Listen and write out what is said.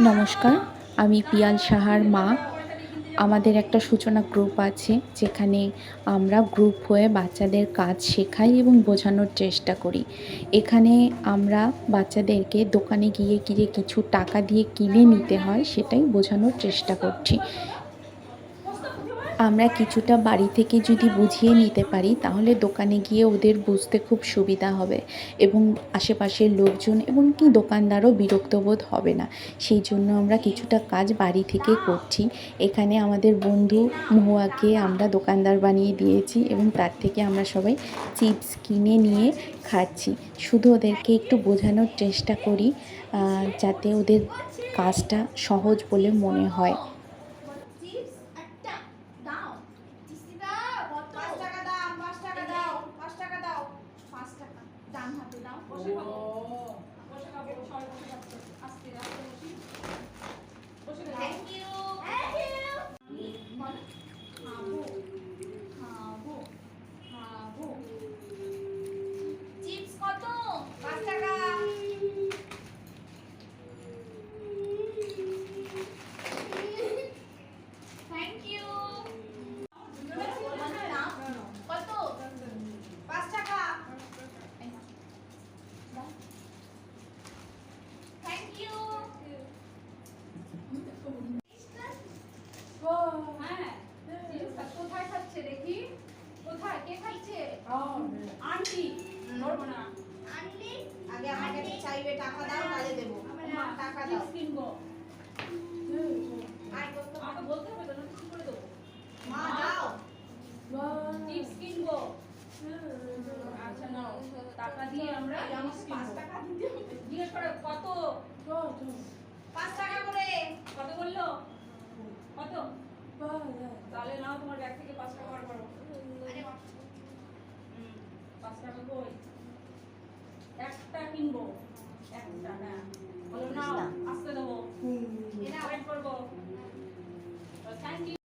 নমস্কার, আমি পিয়াল সাহার মা। আমাদের একটা সূচনা গ্রুপ আছে, যেখানে আমরা গ্রুপ হয়ে বাচ্চাদের কাজ শেখাই এবং বোঝানোর চেষ্টা করি। এখানে আমরা বাচ্চাদেরকে দোকানে গিয়ে কিছু টাকা দিয়ে কিনে নিতে হয়, সেটাই বোঝানোর চেষ্টা করছি। আমরা কিছুটা বাড়ি থেকে যদি বুঝিয়ে নিতে পারি, তাহলে দোকানে গিয়ে ওদের বুঝতে খুব সুবিধা হবে এবং আশেপাশের লোকজন এমনকি দোকানদারও বিরক্ত বোধ হবে না। সেই জন্য আমরা কিছুটা কাজ বাড়ি থেকে করছি। এখানে আমাদের বন্ধু মহুয়াকে আমরা দোকানদার বানিয়ে দিয়েছি এবং তার থেকে আমরা সবাই চিপস কিনে নিয়ে খাচ্ছি। শুধু ওদেরকে একটু বোঝানোর চেষ্টা করি, যাতে ওদের কাজটা সহজ বলে মনে হয়। কোথায় খাচ্ছে দেখি? কোথায় কে খাচ্ছে? আন্টি। নড়বো না। আন্টি আগে আমাকে চাইবে টাকা দাও, তাহলে দেবো। টাকা দাও। কিনবো। আয় করতে আমাকে বলতে হবে তো, কি করে দেবো? মা দাও। চিপস কিনবো। আচ্ছা নাও, টাকা দিয়ে আমরা চিপস পাঁচ কিনবো। টাকা দিতে হবে। জিজ্ঞেস করো কত? 5 টাকা করে। কত বললো? কত? তাহলে নাও, তোমার ব্যাগ থেকে 5 টাকা বার করো। আরে বাবা। 5 টাকা কই? একটা কিনবো। একটা, হ্যাঁ। বলো